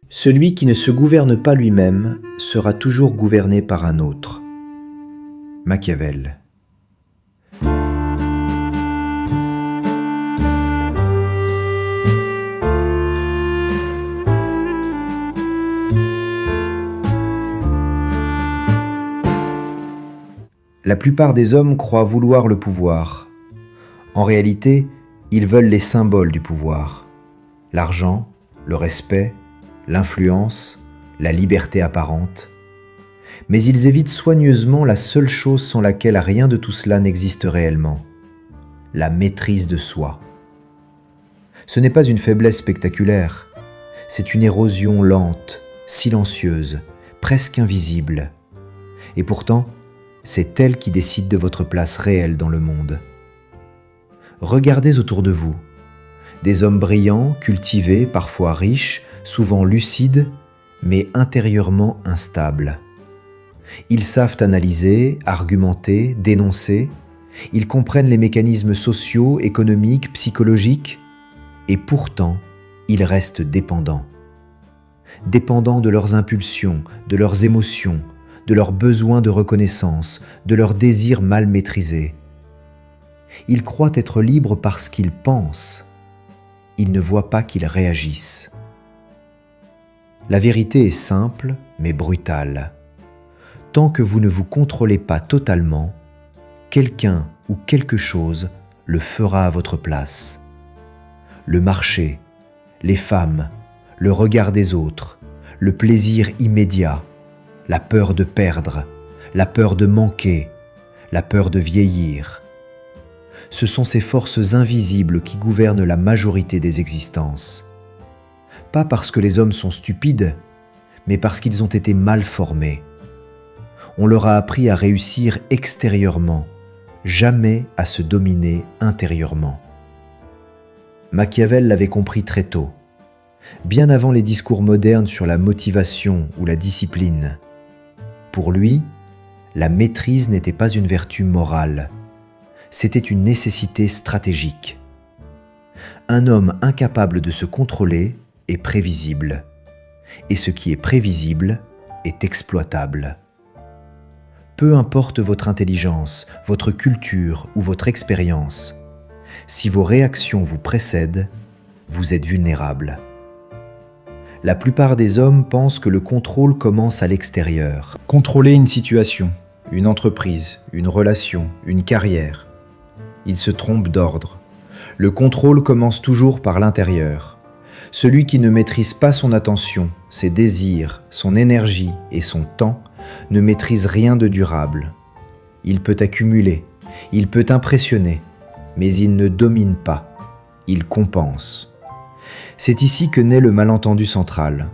Celui qui ne se gouverne pas lui-même sera toujours gouverné par un autre. Machiavel. La plupart des hommes croient vouloir le pouvoir. En réalité, ils veulent les symboles du pouvoir. L'argent, le respect, l'influence, la liberté apparente. Mais ils évitent soigneusement la seule chose sans laquelle rien de tout cela n'existe réellement, la maîtrise de soi. Ce n'est pas une faiblesse spectaculaire, c'est une érosion lente, silencieuse, presque invisible. Et pourtant, c'est elle qui décide de votre place réelle dans le monde. Regardez autour de vous. Des hommes brillants, cultivés, parfois riches, souvent lucides, mais intérieurement instables. Ils savent analyser, argumenter, dénoncer. Ils comprennent les mécanismes sociaux, économiques, psychologiques. Et pourtant, ils restent dépendants. Dépendants de leurs impulsions, de leurs émotions, de leurs besoins de reconnaissance, de leurs désirs mal maîtrisés. Ils croient être libres parce qu'ils pensent. Ils ne voient pas qu'ils réagissent. La vérité est simple, mais brutale. Tant que vous ne vous contrôlez pas totalement, quelqu'un ou quelque chose le fera à votre place. Le marché, les femmes, le regard des autres, le plaisir immédiat, la peur de perdre, la peur de manquer, la peur de vieillir. Ce sont ces forces invisibles qui gouvernent la majorité des existences. Pas parce que les hommes sont stupides, mais parce qu'ils ont été mal formés. On leur a appris à réussir extérieurement, jamais à se dominer intérieurement. Machiavel l'avait compris très tôt, bien avant les discours modernes sur la motivation ou la discipline. Pour lui, la maîtrise n'était pas une vertu morale, c'était une nécessité stratégique. Un homme incapable de se contrôler est prévisible, et ce qui est prévisible est exploitable. Peu importe votre intelligence, votre culture ou votre expérience, si vos réactions vous précèdent, vous êtes vulnérable. La plupart des hommes pensent que le contrôle commence à l'extérieur. Contrôler une situation, une entreprise, une relation, une carrière. Ils se trompent d'ordre. Le contrôle commence toujours par l'intérieur. Celui qui ne maîtrise pas son attention, ses désirs, son énergie et son temps ne maîtrise rien de durable. Il peut accumuler, il peut impressionner, mais il ne domine pas, il compense. C'est ici que naît le malentendu central.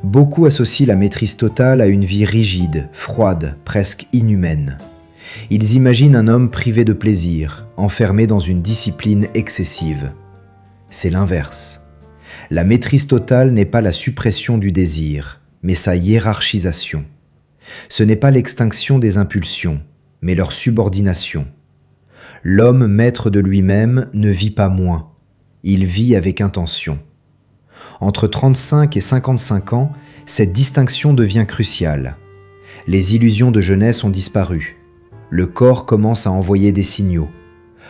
Beaucoup associent la maîtrise totale à une vie rigide, froide, presque inhumaine. Ils imaginent un homme privé de plaisir, enfermé dans une discipline excessive. C'est l'inverse. La maîtrise totale n'est pas la suppression du désir, mais sa hiérarchisation. Ce n'est pas l'extinction des impulsions, mais leur subordination. L'homme maître de lui-même ne vit pas moins, il vit avec intention. Entre 35 et 55 ans, cette distinction devient cruciale. Les illusions de jeunesse ont disparu. Le corps commence à envoyer des signaux.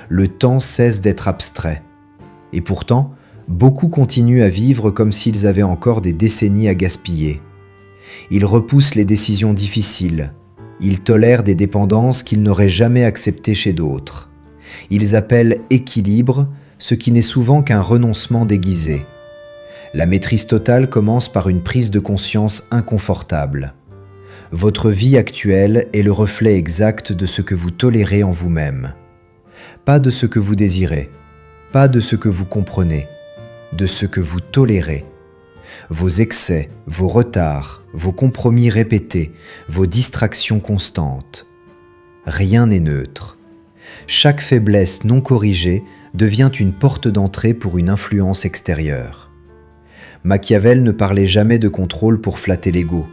Le temps cesse d'être abstrait. Et pourtant, beaucoup continuent à vivre comme s'ils avaient encore des décennies à gaspiller. Ils repoussent les décisions difficiles. Ils tolèrent des dépendances qu'ils n'auraient jamais acceptées chez d'autres. Ils appellent équilibre ce qui n'est souvent qu'un renoncement déguisé. La maîtrise totale commence par une prise de conscience inconfortable. Votre vie actuelle est le reflet exact de ce que vous tolérez en vous-même. Pas de ce que vous désirez, pas de ce que vous comprenez, de ce que vous tolérez. Vos excès, vos retards, vos compromis répétés, vos distractions constantes. Rien n'est neutre. Chaque faiblesse non corrigée devient une porte d'entrée pour une influence extérieure. Machiavel ne parlait jamais de contrôle pour flatter l'ego.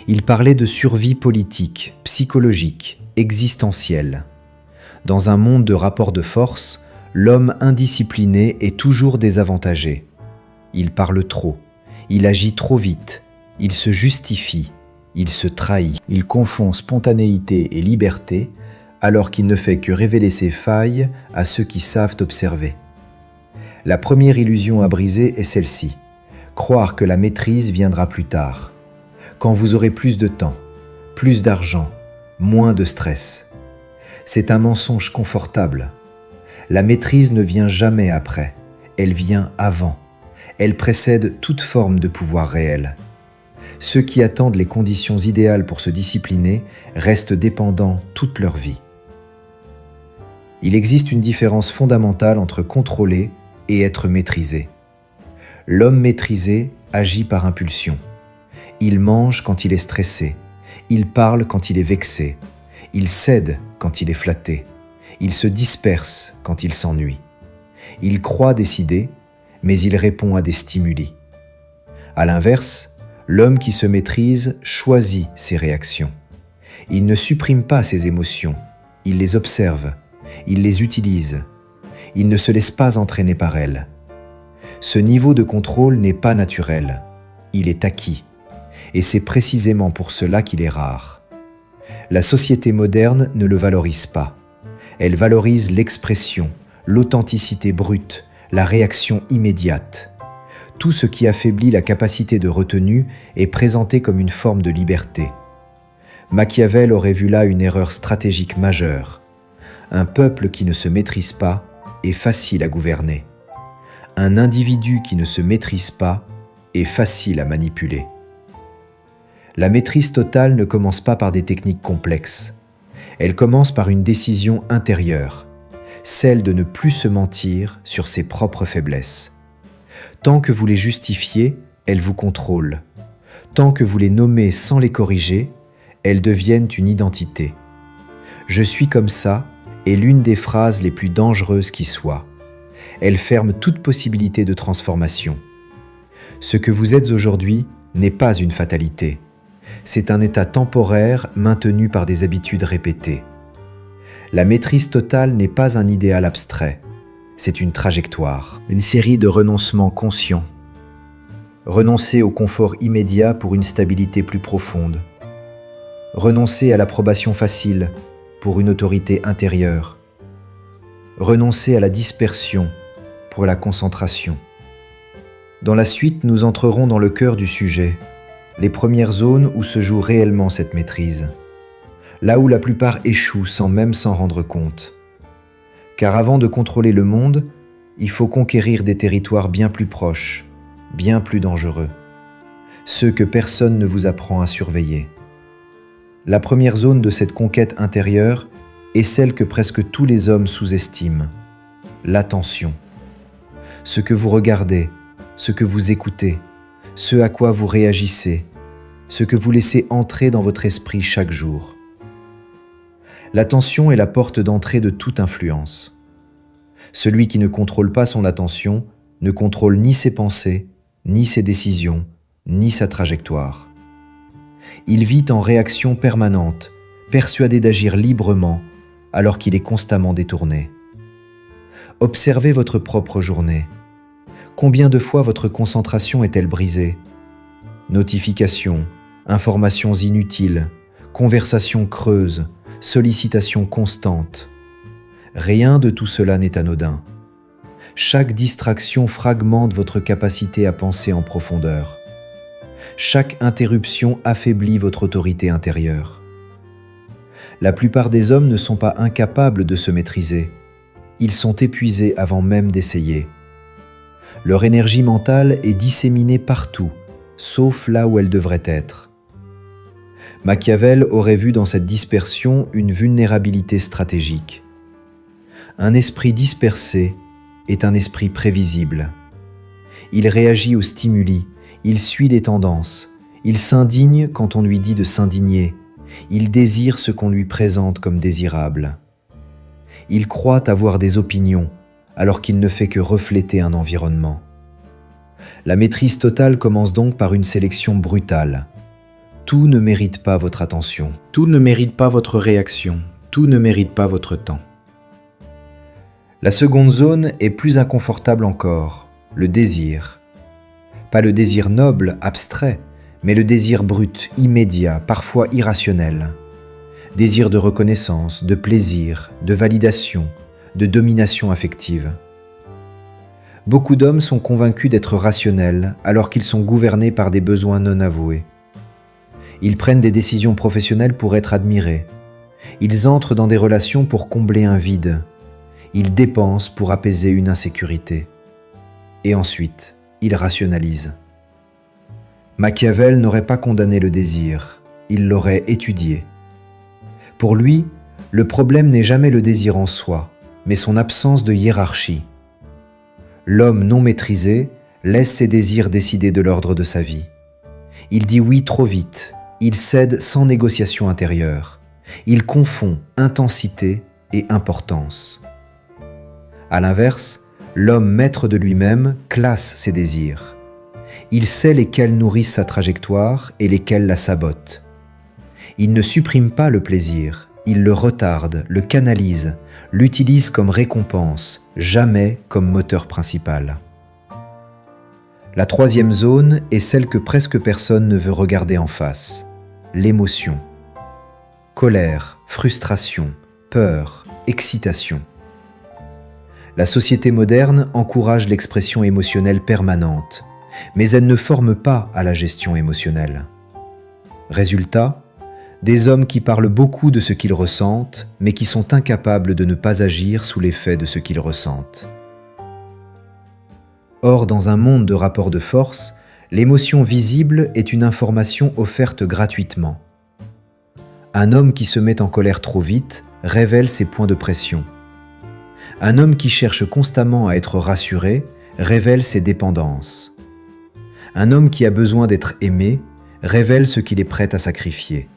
Il parlait de survie politique, psychologique, existentielle. Dans un monde de rapports de force, l'homme indiscipliné est toujours désavantagé. Il parle trop, Il agit trop vite, il se justifie, il se trahit. Il confond spontanéité et liberté, alors qu'il ne fait que révéler ses failles à ceux qui savent observer. La première illusion à briser est celle-ci: croire que la maîtrise viendra plus tard, quand vous aurez plus de temps, plus d'argent, moins de stress. C'est un mensonge confortable. La maîtrise ne vient jamais après, elle vient avant. Elle précède toute forme de pouvoir réel. Ceux qui attendent les conditions idéales pour se discipliner restent dépendants toute leur vie. Il existe une différence fondamentale entre contrôler et être maîtrisé. L'homme maîtrisé agit par impulsion. Il mange quand il est stressé. Il parle quand il est vexé. Il cède quand il est flatté. Il se disperse quand il s'ennuie. Il croit décider, mais il répond à des stimuli. À l'inverse, l'homme qui se maîtrise choisit ses réactions. Il ne supprime pas ses émotions, il les observe, il les utilise. Il ne se laisse pas entraîner par elles. Ce niveau de contrôle n'est pas naturel, il est acquis, et c'est précisément pour cela qu'il est rare. La société moderne ne le valorise pas. Elle valorise l'expression, l'authenticité brute, la réaction immédiate. Tout ce qui affaiblit la capacité de retenue est présenté comme une forme de liberté. Machiavel aurait vu là une erreur stratégique majeure. Un peuple qui ne se maîtrise pas est facile à gouverner. Un individu qui ne se maîtrise pas est facile à manipuler. La maîtrise totale ne commence pas par des techniques complexes. Elle commence par une décision intérieure, celle de ne plus se mentir sur ses propres faiblesses. Tant que vous les justifiez, elles vous contrôlent. Tant que vous les nommez sans les corriger, elles deviennent une identité. « Je suis comme ça » est l'une des phrases les plus dangereuses qui soient. Elle ferme toute possibilité de transformation. Ce que vous êtes aujourd'hui n'est pas une fatalité. C'est un état temporaire maintenu par des habitudes répétées. La maîtrise totale n'est pas un idéal abstrait, c'est une trajectoire, une série de renoncements conscients. Renoncer au confort immédiat pour une stabilité plus profonde. Renoncer à l'approbation facile pour une autorité intérieure. Renoncer à la dispersion pour la concentration. Dans la suite, nous entrerons dans le cœur du sujet, les premières zones où se joue réellement cette maîtrise. Là où la plupart échouent sans même s'en rendre compte. Car avant de contrôler le monde, il faut conquérir des territoires bien plus proches, bien plus dangereux, ceux que personne ne vous apprend à surveiller. La première zone de cette conquête intérieure est celle que presque tous les hommes sous-estiment, l'attention. Ce que vous regardez, ce que vous écoutez, ce à quoi vous réagissez, ce que vous laissez entrer dans votre esprit chaque jour. L'attention est la porte d'entrée de toute influence. Celui qui ne contrôle pas son attention ne contrôle ni ses pensées, ni ses décisions, ni sa trajectoire. Il vit en réaction permanente, persuadé d'agir librement, alors qu'il est constamment détourné. Observez votre propre journée. Combien de fois votre concentration est-elle brisée? Notifications, informations inutiles, conversations creuses, sollicitations constantes. Rien de tout cela n'est anodin. Chaque distraction fragmente votre capacité à penser en profondeur. Chaque interruption affaiblit votre autorité intérieure. La plupart des hommes ne sont pas incapables de se maîtriser. Ils sont épuisés avant même d'essayer. Leur énergie mentale est disséminée partout, sauf là où elle devrait être. Machiavel aurait vu dans cette dispersion une vulnérabilité stratégique. Un esprit dispersé est un esprit prévisible. Il réagit aux stimuli, il suit les tendances, il s'indigne quand on lui dit de s'indigner, il désire ce qu'on lui présente comme désirable. Il croit avoir des opinions, alors qu'il ne fait que refléter un environnement. La maîtrise totale commence donc par une sélection brutale. Tout ne mérite pas votre attention, tout ne mérite pas votre réaction, tout ne mérite pas votre temps. La seconde zone est plus inconfortable encore, le désir. Pas le désir noble, abstrait, mais le désir brut, immédiat, parfois irrationnel. Désir de reconnaissance, de plaisir, de validation, de domination affective. Beaucoup d'hommes sont convaincus d'être rationnels alors qu'ils sont gouvernés par des besoins non avoués. Ils prennent des décisions professionnelles pour être admirés. Ils entrent dans des relations pour combler un vide. Ils dépensent pour apaiser une insécurité. Et ensuite, ils rationalisent. Machiavel n'aurait pas condamné le désir, il l'aurait étudié. Pour lui, le problème n'est jamais le désir en soi, mais son absence de hiérarchie. L'homme non maîtrisé laisse ses désirs décider de l'ordre de sa vie. Il dit oui trop vite, il cède sans négociation intérieure. Il confond intensité et importance. À l'inverse, l'homme maître de lui-même classe ses désirs. Il sait lesquels nourrissent sa trajectoire et lesquels la sabotent. Il ne supprime pas le plaisir, il le retarde, le canalise, l'utilise comme récompense, jamais comme moteur principal. La troisième zone est celle que presque personne ne veut regarder en face, l'émotion. Colère, frustration, peur, excitation. La société moderne encourage l'expression émotionnelle permanente, mais elle ne forme pas à la gestion émotionnelle. Résultat, des hommes qui parlent beaucoup de ce qu'ils ressentent, mais qui sont incapables de ne pas agir sous l'effet de ce qu'ils ressentent. Or, dans un monde de rapports de force, l'émotion visible est une information offerte gratuitement. Un homme qui se met en colère trop vite révèle ses points de pression. Un homme qui cherche constamment à être rassuré révèle ses dépendances. Un homme qui a besoin d'être aimé révèle ce qu'il est prêt à sacrifier.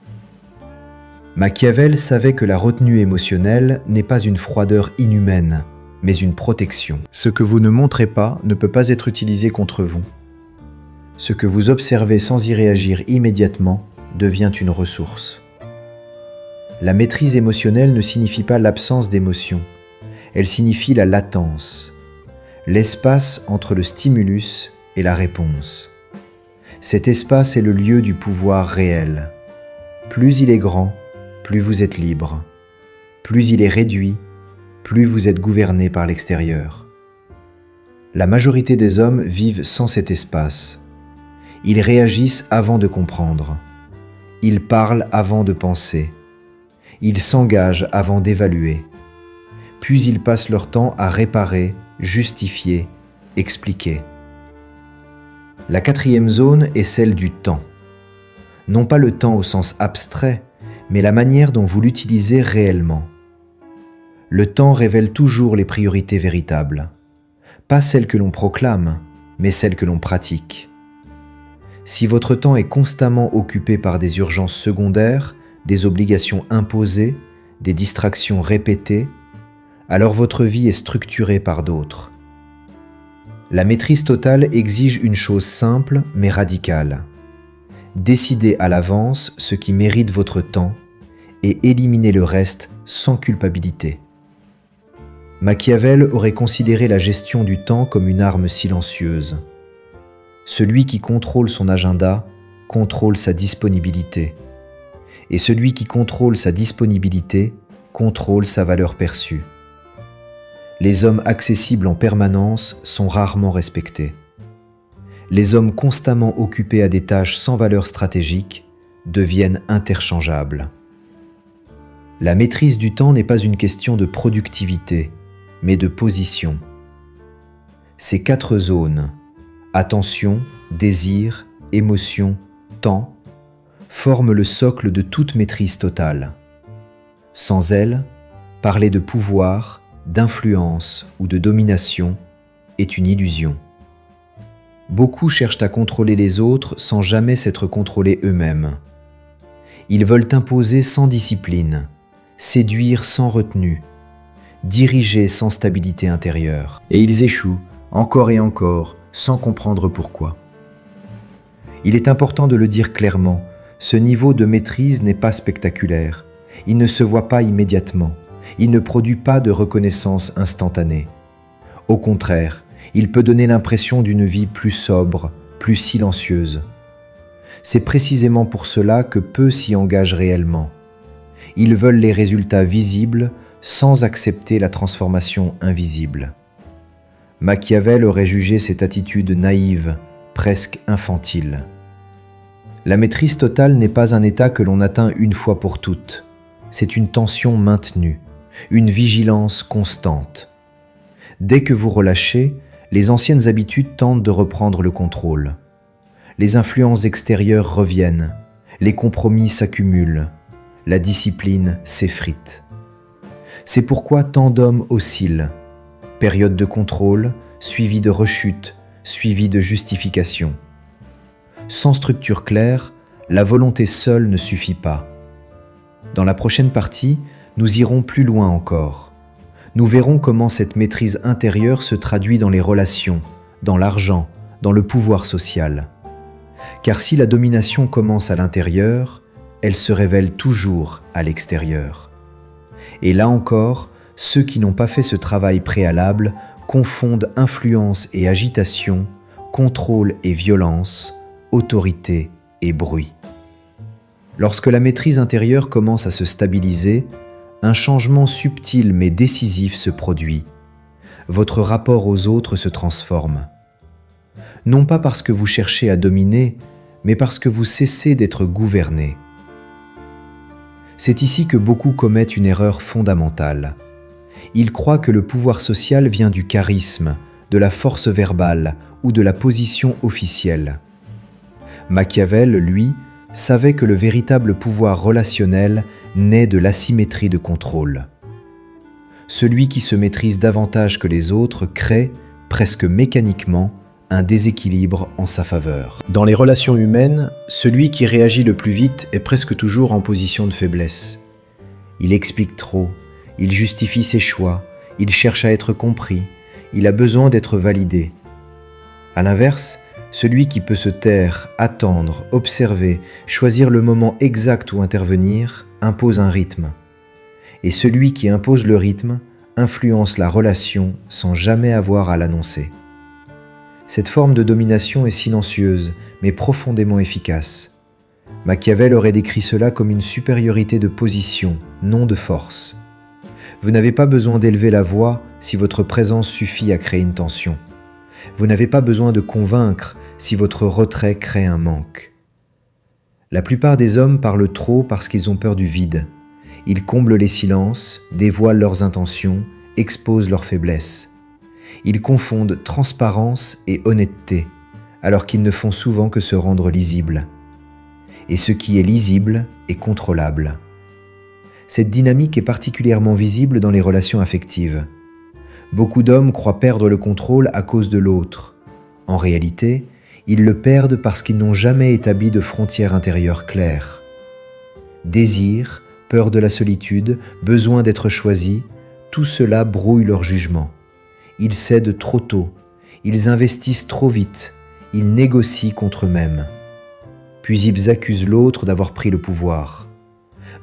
Machiavel savait que la retenue émotionnelle n'est pas une froideur inhumaine, mais une protection. Ce que vous ne montrez pas ne peut pas être utilisé contre vous. Ce que vous observez sans y réagir immédiatement devient une ressource. La maîtrise émotionnelle ne signifie pas l'absence d'émotion, elle signifie la latence, l'espace entre le stimulus et la réponse. Cet espace est le lieu du pouvoir réel. Plus il est grand, plus vous êtes libre. Plus il est réduit, plus vous êtes gouverné par l'extérieur. La majorité des hommes vivent sans cet espace. Ils réagissent avant de comprendre. Ils parlent avant de penser. Ils s'engagent avant d'évaluer. Puis ils passent leur temps à réparer, justifier, expliquer. La quatrième zone est celle du temps. Non pas le temps au sens abstrait, mais la manière dont vous l'utilisez réellement. Le temps révèle toujours les priorités véritables. Pas celles que l'on proclame, mais celles que l'on pratique. Si votre temps est constamment occupé par des urgences secondaires, des obligations imposées, des distractions répétées, alors votre vie est structurée par d'autres. La maîtrise totale exige une chose simple mais radicale. Décidez à l'avance ce qui mérite votre temps et éliminez le reste sans culpabilité. Machiavel aurait considéré la gestion du temps comme une arme silencieuse. Celui qui contrôle son agenda contrôle sa disponibilité. Et celui qui contrôle sa disponibilité contrôle sa valeur perçue. Les hommes accessibles en permanence sont rarement respectés. Les hommes constamment occupés à des tâches sans valeur stratégique deviennent interchangeables. La maîtrise du temps n'est pas une question de productivité, mais de position. Ces 4 zones, attention, désir, émotion, temps, forment le socle de toute maîtrise totale. Sans elles, parler de pouvoir, d'influence ou de domination est une illusion. Beaucoup cherchent à contrôler les autres sans jamais s'être contrôlés eux-mêmes. Ils veulent imposer sans discipline, séduire sans retenue, diriger sans stabilité intérieure. Et ils échouent, encore et encore, sans comprendre pourquoi. Il est important de le dire clairement, ce niveau de maîtrise n'est pas spectaculaire, il ne se voit pas immédiatement, il ne produit pas de reconnaissance instantanée. Au contraire, il peut donner l'impression d'une vie plus sobre, plus silencieuse. C'est précisément pour cela que peu s'y engagent réellement. Ils veulent les résultats visibles sans accepter la transformation invisible. Machiavel aurait jugé cette attitude naïve, presque infantile. La maîtrise totale n'est pas un état que l'on atteint une fois pour toutes. C'est une tension maintenue, une vigilance constante. Dès que vous relâchez, les anciennes habitudes tentent de reprendre le contrôle. Les influences extérieures reviennent, les compromis s'accumulent, la discipline s'effrite. C'est pourquoi tant d'hommes oscillent. Période de contrôle, suivie de rechute, suivie de justification. Sans structure claire, la volonté seule ne suffit pas. Dans la prochaine partie, nous irons plus loin encore. Nous verrons comment cette maîtrise intérieure se traduit dans les relations, dans l'argent, dans le pouvoir social. Car si la domination commence à l'intérieur, elle se révèle toujours à l'extérieur. Et là encore, ceux qui n'ont pas fait ce travail préalable confondent influence et agitation, contrôle et violence, autorité et bruit. Lorsque la maîtrise intérieure commence à se stabiliser, un changement subtil mais décisif se produit. Votre rapport aux autres se transforme. Non pas parce que vous cherchez à dominer, mais parce que vous cessez d'être gouverné. C'est ici que beaucoup commettent une erreur fondamentale. Ils croient que le pouvoir social vient du charisme, de la force verbale ou de la position officielle. Machiavel, lui, savait que le véritable pouvoir relationnel naît de l'asymétrie de contrôle. Celui qui se maîtrise davantage que les autres crée, presque mécaniquement, un déséquilibre en sa faveur. Dans les relations humaines, celui qui réagit le plus vite est presque toujours en position de faiblesse. Il explique trop, il justifie ses choix, il cherche à être compris, il a besoin d'être validé. À l'inverse, celui qui peut se taire, attendre, observer, choisir le moment exact où intervenir, impose un rythme. Et celui qui impose le rythme influence la relation sans jamais avoir à l'annoncer. Cette forme de domination est silencieuse, mais profondément efficace. Machiavel aurait décrit cela comme une supériorité de position, non de force. Vous n'avez pas besoin d'élever la voix si votre présence suffit à créer une tension. Vous n'avez pas besoin de convaincre si votre retrait crée un manque. La plupart des hommes parlent trop parce qu'ils ont peur du vide. Ils comblent les silences, dévoilent leurs intentions, exposent leurs faiblesses. Ils confondent transparence et honnêteté, alors qu'ils ne font souvent que se rendre lisibles. Et ce qui est lisible est contrôlable. Cette dynamique est particulièrement visible dans les relations affectives. Beaucoup d'hommes croient perdre le contrôle à cause de l'autre. En réalité, ils le perdent parce qu'ils n'ont jamais établi de frontières intérieures claires. Désir, peur de la solitude, besoin d'être choisi, tout cela brouille leur jugement. Ils cèdent trop tôt, ils investissent trop vite, ils négocient contre eux-mêmes. Puis ils accusent l'autre d'avoir pris le pouvoir.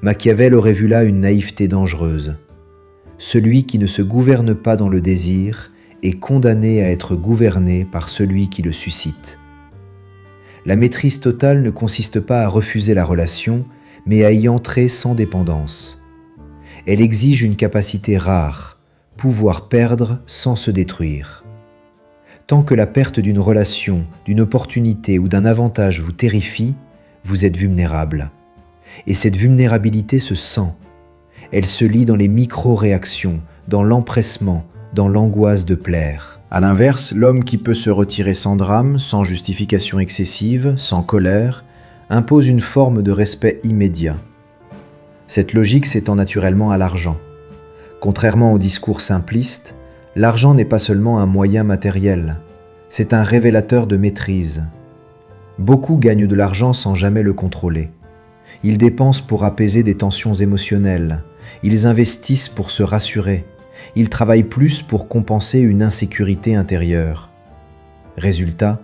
Machiavel aurait vu là une naïveté dangereuse. Celui qui ne se gouverne pas dans le désir est condamné à être gouverné par celui qui le suscite. La maîtrise totale ne consiste pas à refuser la relation, mais à y entrer sans dépendance. Elle exige une capacité rare, pouvoir perdre sans se détruire. Tant que la perte d'une relation, d'une opportunité ou d'un avantage vous terrifie, vous êtes vulnérable. Et cette vulnérabilité se sent. Elle se lit dans les micro-réactions, dans l'empressement, dans l'angoisse de plaire. À l'inverse, l'homme qui peut se retirer sans drame, sans justification excessive, sans colère, impose une forme de respect immédiat. Cette logique s'étend naturellement à l'argent. Contrairement au discours simpliste, l'argent n'est pas seulement un moyen matériel, c'est un révélateur de maîtrise. Beaucoup gagnent de l'argent sans jamais le contrôler. Ils dépensent pour apaiser des tensions émotionnelles, ils investissent pour se rassurer, ils travaillent plus pour compenser une insécurité intérieure. Résultat,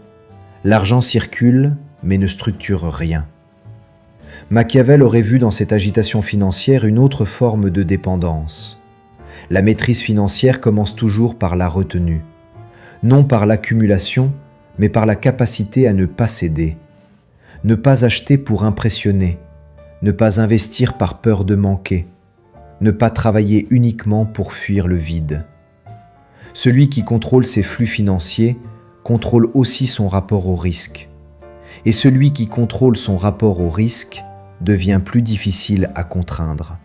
l'argent circule mais ne structure rien. Machiavel aurait vu dans cette agitation financière une autre forme de dépendance. La maîtrise financière commence toujours par la retenue, non par l'accumulation, mais par la capacité à ne pas céder, ne pas acheter pour impressionner, ne pas investir par peur de manquer, ne pas travailler uniquement pour fuir le vide. Celui qui contrôle ses flux financiers contrôle aussi son rapport au risque. Et celui qui contrôle son rapport au risque devient plus difficile à contraindre.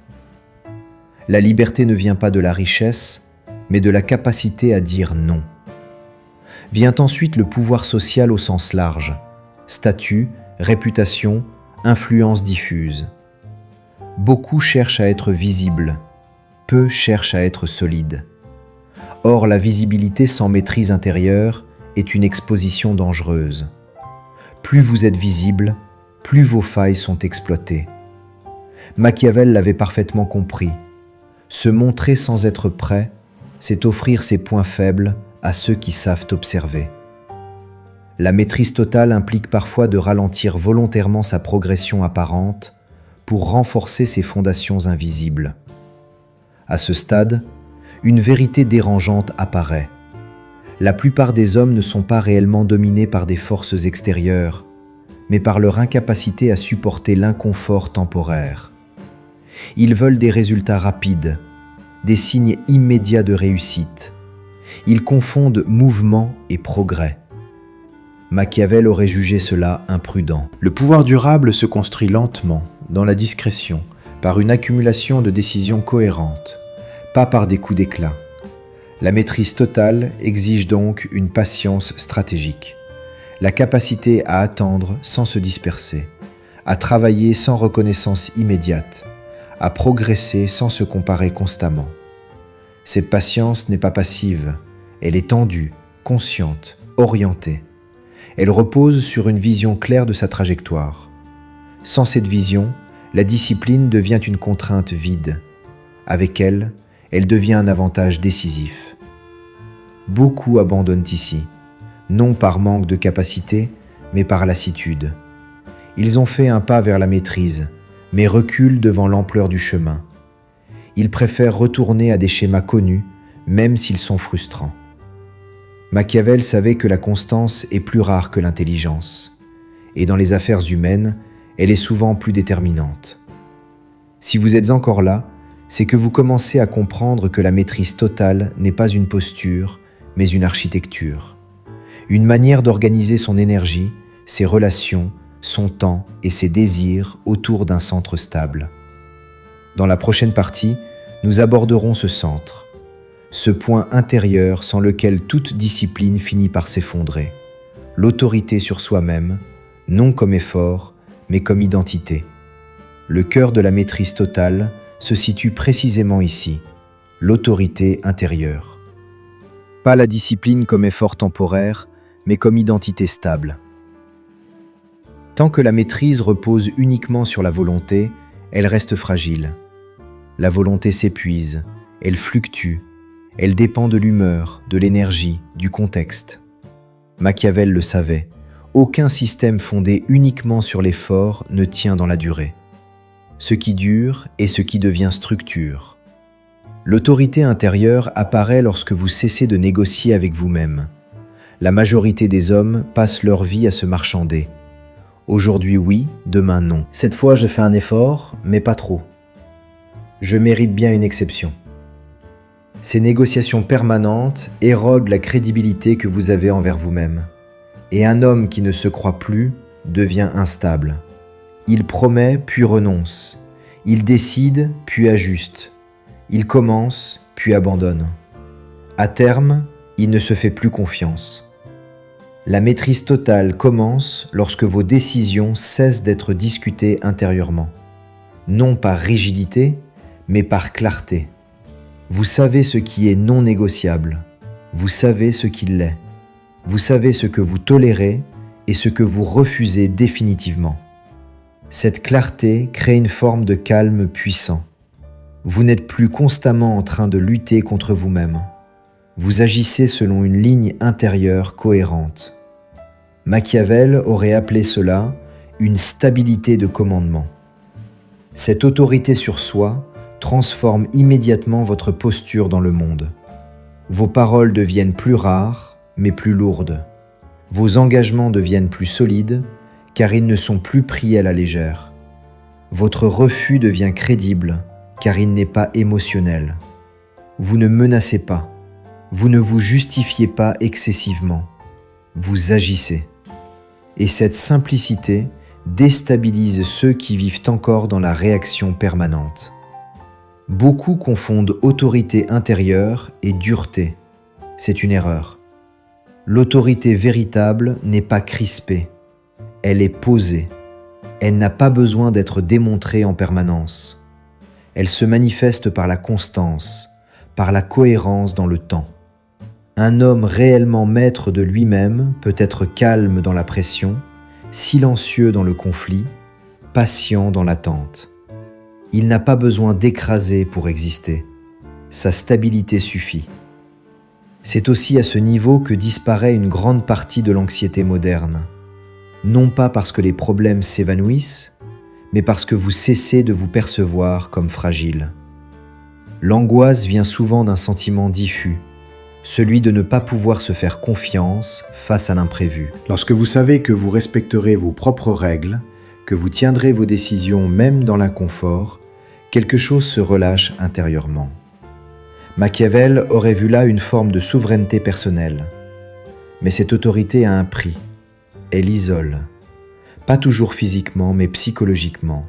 La liberté ne vient pas de la richesse, mais de la capacité à dire non. Vient ensuite le pouvoir social au sens large, statut, réputation, influence diffuse. Beaucoup cherchent à être visibles, peu cherchent à être solides. Or, la visibilité sans maîtrise intérieure est une exposition dangereuse. Plus vous êtes visible, plus vos failles sont exploitées. Machiavel l'avait parfaitement compris. Se montrer sans être prêt, c'est offrir ses points faibles à ceux qui savent observer. La maîtrise totale implique parfois de ralentir volontairement sa progression apparente pour renforcer ses fondations invisibles. À ce stade, une vérité dérangeante apparaît. La plupart des hommes ne sont pas réellement dominés par des forces extérieures, mais par leur incapacité à supporter l'inconfort temporaire. Ils veulent des résultats rapides, des signes immédiats de réussite. Ils confondent mouvement et progrès. Machiavel aurait jugé cela imprudent. Le pouvoir durable se construit lentement, dans la discrétion, par une accumulation de décisions cohérentes, pas par des coups d'éclat. La maîtrise totale exige donc une patience stratégique, la capacité à attendre sans se disperser, à travailler sans reconnaissance immédiate, à progresser sans se comparer constamment. Cette patience n'est pas passive, elle est tendue, consciente, orientée. Elle repose sur une vision claire de sa trajectoire. Sans cette vision, la discipline devient une contrainte vide. Avec elle, elle devient un avantage décisif. Beaucoup abandonnent ici, non par manque de capacité, mais par lassitude. Ils ont fait un pas vers la maîtrise, mais reculent devant l'ampleur du chemin. Ils préfèrent retourner à des schémas connus, même s'ils sont frustrants. Machiavel savait que la constance est plus rare que l'intelligence, et dans les affaires humaines, elle est souvent plus déterminante. Si vous êtes encore là, c'est que vous commencez à comprendre que la maîtrise totale n'est pas une posture, mais une architecture. Une manière d'organiser son énergie, ses relations, son temps et ses désirs autour d'un centre stable. Dans la prochaine partie, nous aborderons ce centre, ce point intérieur sans lequel toute discipline finit par s'effondrer, l'autorité sur soi-même, non comme effort, mais comme identité. Le cœur de la maîtrise totale se situe précisément ici, l'autorité intérieure. Pas la discipline comme effort temporaire, mais comme identité stable. Tant que la maîtrise repose uniquement sur la volonté, elle reste fragile. La volonté s'épuise, elle fluctue, elle dépend de l'humeur, de l'énergie, du contexte. Machiavel le savait, aucun système fondé uniquement sur l'effort ne tient dans la durée. Ce qui dure est ce qui devient structure. L'autorité intérieure apparaît lorsque vous cessez de négocier avec vous-même. La majorité des hommes passent leur vie à se marchander. Aujourd'hui oui, demain non. Cette fois je fais un effort, mais pas trop. Je mérite bien une exception. Ces négociations permanentes érodent la crédibilité que vous avez envers vous-même. Et un homme qui ne se croit plus devient instable. Il promet puis renonce. Il décide puis ajuste. Il commence puis abandonne. À terme, il ne se fait plus confiance. La maîtrise totale commence lorsque vos décisions cessent d'être discutées intérieurement. Non par rigidité, mais par clarté. Vous savez ce qui est non négociable. Vous savez ce qui l'est. Vous savez ce que vous tolérez et ce que vous refusez définitivement. Cette clarté crée une forme de calme puissant. Vous n'êtes plus constamment en train de lutter contre vous-même. Vous agissez selon une ligne intérieure cohérente. Machiavel aurait appelé cela une stabilité de commandement. Cette autorité sur soi transforme immédiatement votre posture dans le monde. Vos paroles deviennent plus rares, mais plus lourdes. Vos engagements deviennent plus solides car ils ne sont plus pris à la légère. Votre refus devient crédible car il n'est pas émotionnel. Vous ne menacez pas, vous ne vous justifiez pas excessivement, vous agissez. Et cette simplicité déstabilise ceux qui vivent encore dans la réaction permanente. Beaucoup confondent autorité intérieure et dureté. C'est une erreur. L'autorité véritable n'est pas crispée, elle est posée. Elle n'a pas besoin d'être démontrée en permanence. Elle se manifeste par la constance, par la cohérence dans le temps. Un homme réellement maître de lui-même peut être calme dans la pression, silencieux dans le conflit, patient dans l'attente. Il n'a pas besoin d'écraser pour exister. Sa stabilité suffit. C'est aussi à ce niveau que disparaît une grande partie de l'anxiété moderne. Non pas parce que les problèmes s'évanouissent, mais parce que vous cessez de vous percevoir comme fragile. L'angoisse vient souvent d'un sentiment diffus, celui de ne pas pouvoir se faire confiance face à l'imprévu. Lorsque vous savez que vous respecterez vos propres règles, que vous tiendrez vos décisions même dans l'inconfort, quelque chose se relâche intérieurement. Machiavel aurait vu là une forme de souveraineté personnelle. Mais cette autorité a un prix. Elle isole. Pas toujours physiquement, mais psychologiquement.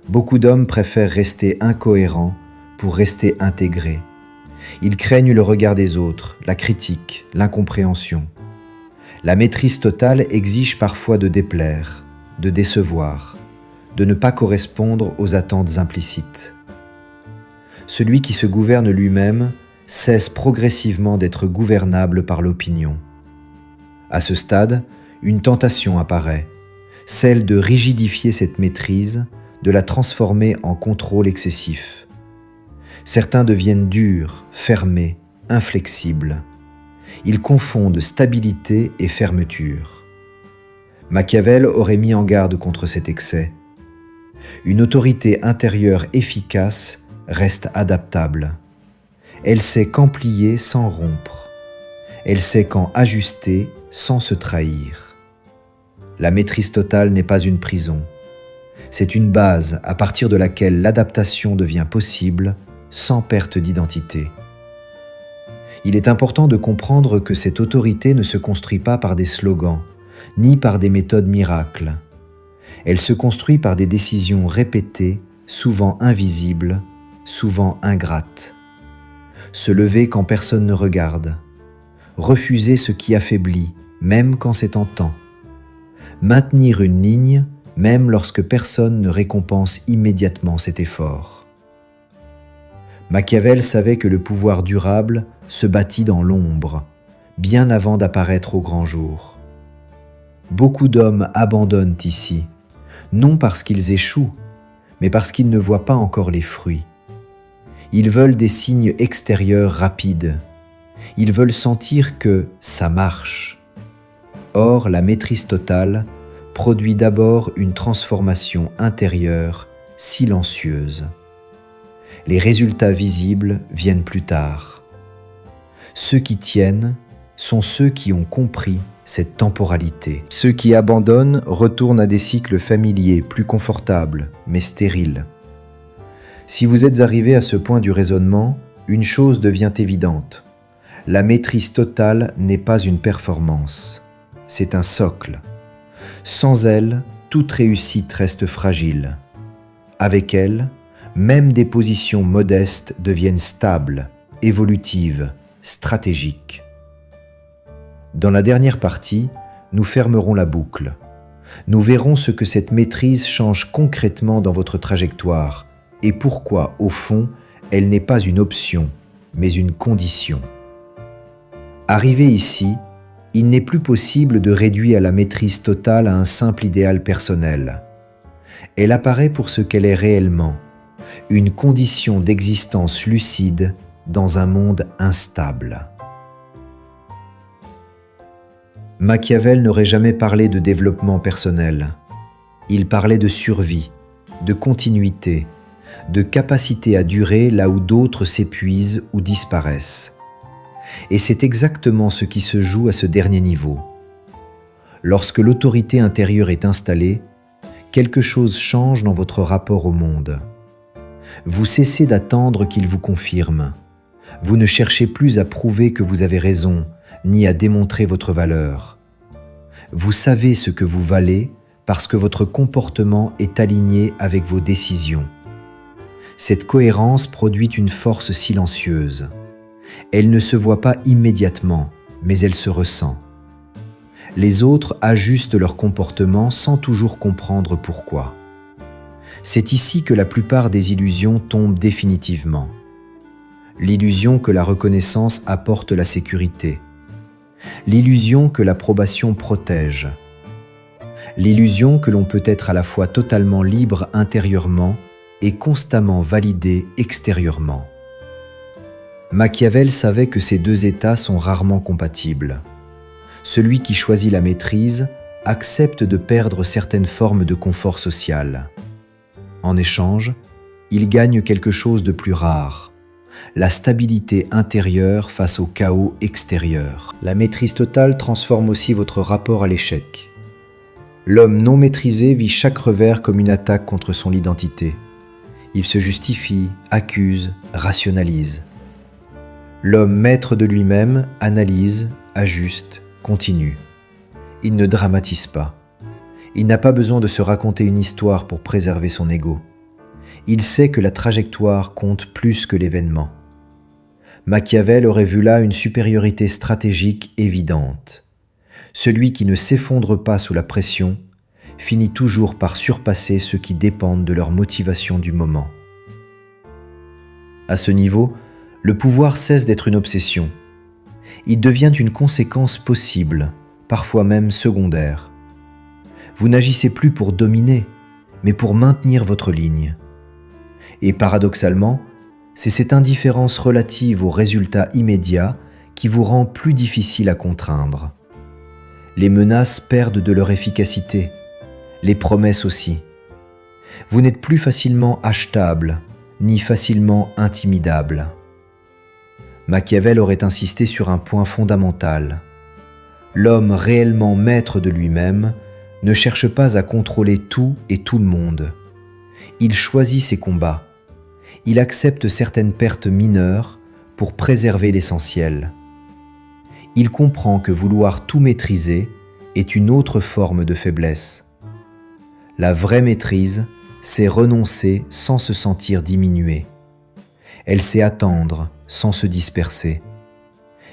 Beaucoup d'hommes préfèrent rester incohérents pour rester intégrés. Ils craignent le regard des autres, la critique, l'incompréhension. La maîtrise totale exige parfois de déplaire, de décevoir, de ne pas correspondre aux attentes implicites. Celui qui se gouverne lui-même cesse progressivement d'être gouvernable par l'opinion. À ce stade, une tentation apparaît, celle de rigidifier cette maîtrise, de la transformer en contrôle excessif. Certains deviennent durs, fermés, inflexibles. Ils confondent stabilité et fermeture. Machiavel aurait mis en garde contre cet excès. Une autorité intérieure efficace reste adaptable. Elle sait quand plier sans rompre. Elle sait quand ajuster sans se trahir. La maîtrise totale n'est pas une prison. C'est une base à partir de laquelle l'adaptation devient possible sans perte d'identité. Il est important de comprendre que cette autorité ne se construit pas par des slogans, ni par des méthodes miracles. Elle se construit par des décisions répétées, souvent invisibles, souvent ingrates. Se lever quand personne ne regarde. Refuser ce qui affaiblit, même quand c'est tentant. Maintenir une ligne, même lorsque personne ne récompense immédiatement cet effort. Machiavel savait que le pouvoir durable se bâtit dans l'ombre, bien avant d'apparaître au grand jour. Beaucoup d'hommes abandonnent ici, non parce qu'ils échouent, mais parce qu'ils ne voient pas encore les fruits. Ils veulent des signes extérieurs rapides. Ils veulent sentir que ça marche. Or, la maîtrise totale produit d'abord une transformation intérieure silencieuse. Les résultats visibles viennent plus tard. Ceux qui tiennent sont ceux qui ont compris cette temporalité. Ceux qui abandonnent retournent à des cycles familiers plus confortables, mais stériles. Si vous êtes arrivé à ce point du raisonnement, une chose devient évidente. La maîtrise totale n'est pas une performance, c'est un socle. Sans elle, toute réussite reste fragile. Avec elle, même des positions modestes deviennent stables, évolutives, stratégiques. Dans la dernière partie, nous fermerons la boucle. Nous verrons ce que cette maîtrise change concrètement dans votre trajectoire et pourquoi, au fond, elle n'est pas une option, mais une condition. Arrivé ici, il n'est plus possible de réduire la maîtrise totale à un simple idéal personnel. Elle apparaît pour ce qu'elle est réellement, une condition d'existence lucide dans un monde instable. Machiavel n'aurait jamais parlé de développement personnel. Il parlait de survie, de continuité, de capacité à durer là où d'autres s'épuisent ou disparaissent. Et c'est exactement ce qui se joue à ce dernier niveau. Lorsque l'autorité intérieure est installée, quelque chose change dans votre rapport au monde. Vous cessez d'attendre qu'il vous confirme. Vous ne cherchez plus à prouver que vous avez raison, ni à démontrer votre valeur. Vous savez ce que vous valez parce que votre comportement est aligné avec vos décisions. Cette cohérence produit une force silencieuse. Elle ne se voit pas immédiatement, mais elle se ressent. Les autres ajustent leur comportement sans toujours comprendre pourquoi. C'est ici que la plupart des illusions tombent définitivement. L'illusion que la reconnaissance apporte la sécurité. L'illusion que l'approbation protège. L'illusion que l'on peut être à la fois totalement libre intérieurement et constamment validé extérieurement. Machiavel savait que ces deux états sont rarement compatibles. Celui qui choisit la maîtrise accepte de perdre certaines formes de confort social. En échange, il gagne quelque chose de plus rare, la stabilité intérieure face au chaos extérieur. La maîtrise totale transforme aussi votre rapport à l'échec. L'homme non maîtrisé vit chaque revers comme une attaque contre son identité. Il se justifie, accuse, rationalise. L'homme maître de lui-même analyse, ajuste, continue. Il ne dramatise pas. Il n'a pas besoin de se raconter une histoire pour préserver son ego. Il sait que la trajectoire compte plus que l'événement. Machiavel aurait vu là une supériorité stratégique évidente. Celui qui ne s'effondre pas sous la pression finit toujours par surpasser ceux qui dépendent de leur motivation du moment. À ce niveau, le pouvoir cesse d'être une obsession. Il devient une conséquence possible, parfois même secondaire. Vous n'agissez plus pour dominer, mais pour maintenir votre ligne. Et paradoxalement, c'est cette indifférence relative aux résultats immédiats qui vous rend plus difficile à contraindre. Les menaces perdent de leur efficacité, les promesses aussi. Vous n'êtes plus facilement achetable, ni facilement intimidable. Machiavel aurait insisté sur un point fondamental. L'homme réellement maître de lui-même ne cherche pas à contrôler tout et tout le monde. Il choisit ses combats. Il accepte certaines pertes mineures pour préserver l'essentiel. Il comprend que vouloir tout maîtriser est une autre forme de faiblesse. La vraie maîtrise, c'est renoncer sans se sentir diminué. Elle sait attendre sans se disperser.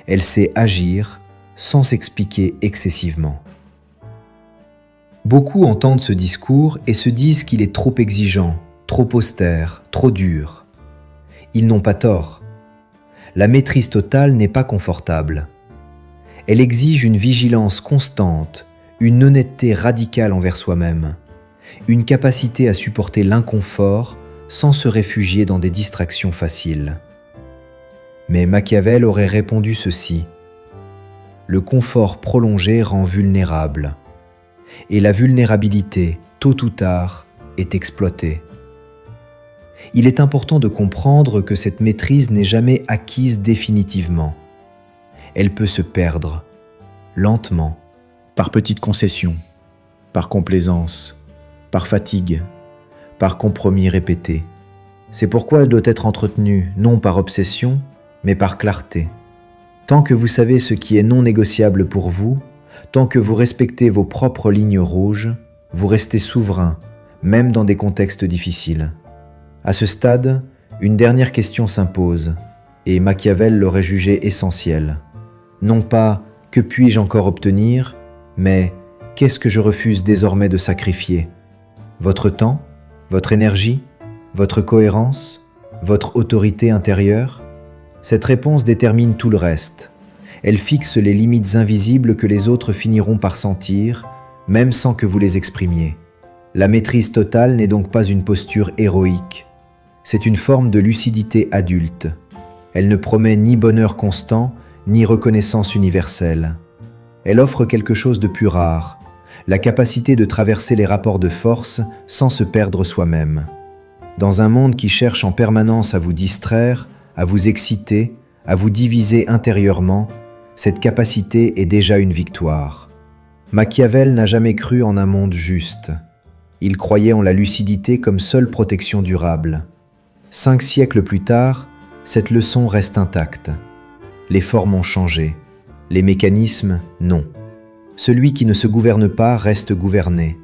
Elle sait agir sans s'expliquer excessivement. Beaucoup entendent ce discours et se disent qu'il est trop exigeant, trop austère, trop dur. Ils n'ont pas tort. La maîtrise totale n'est pas confortable. Elle exige une vigilance constante, une honnêteté radicale envers soi-même, une capacité à supporter l'inconfort sans se réfugier dans des distractions faciles. Mais Machiavel aurait répondu ceci: le confort prolongé rend vulnérable, et la vulnérabilité, tôt ou tard, est exploitée. Il est important de comprendre que cette maîtrise n'est jamais acquise définitivement. Elle peut se perdre, lentement, par petites concessions, par complaisance, par fatigue, par compromis répétés. C'est pourquoi elle doit être entretenue non par obsession, mais par clarté. Tant que vous savez ce qui est non négociable pour vous, tant que vous respectez vos propres lignes rouges, vous restez souverain, même dans des contextes difficiles. À ce stade, une dernière question s'impose, et Machiavel l'aurait jugée essentielle. Non pas « que puis-je encore obtenir ?», mais « qu'est-ce que je refuse désormais de sacrifier ? Votre temps ? Votre énergie ? Votre cohérence ? Votre autorité intérieure ? » Cette réponse détermine tout le reste. Elle fixe les limites invisibles que les autres finiront par sentir, même sans que vous les exprimiez. La maîtrise totale n'est donc pas une posture héroïque. C'est une forme de lucidité adulte. Elle ne promet ni bonheur constant, ni reconnaissance universelle. Elle offre quelque chose de plus rare, la capacité de traverser les rapports de force sans se perdre soi-même. Dans un monde qui cherche en permanence à vous distraire, à vous exciter, à vous diviser intérieurement, cette capacité est déjà une victoire. Machiavel n'a jamais cru en un monde juste. Il croyait en la lucidité comme seule protection durable. 5 siècles plus tard, cette leçon reste intacte. Les formes ont changé, les mécanismes, non. Celui qui ne se gouverne pas reste gouverné.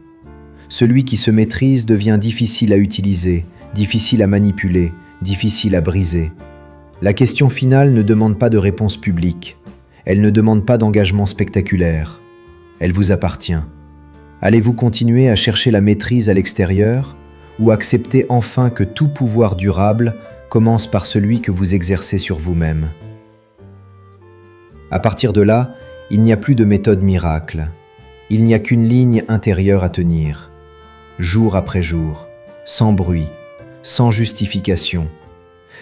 Celui qui se maîtrise devient difficile à utiliser, difficile à manipuler, difficile à briser. La question finale ne demande pas de réponse publique. Elle ne demande pas d'engagement spectaculaire. Elle vous appartient. Allez-vous continuer à chercher la maîtrise à l'extérieur ou accepter enfin que tout pouvoir durable commence par celui que vous exercez sur vous-même? À partir de là, il n'y a plus de méthode miracle. Il n'y a qu'une ligne intérieure à tenir. Jour après jour, sans bruit, sans justification.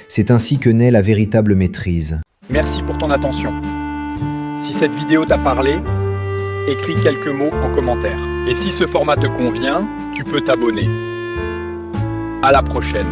C'est ainsi que naît la véritable maîtrise. Merci pour ton attention. Si cette vidéo t'a parlé, écris quelques mots en commentaire. Et si ce format te convient, tu peux t'abonner. À la prochaine.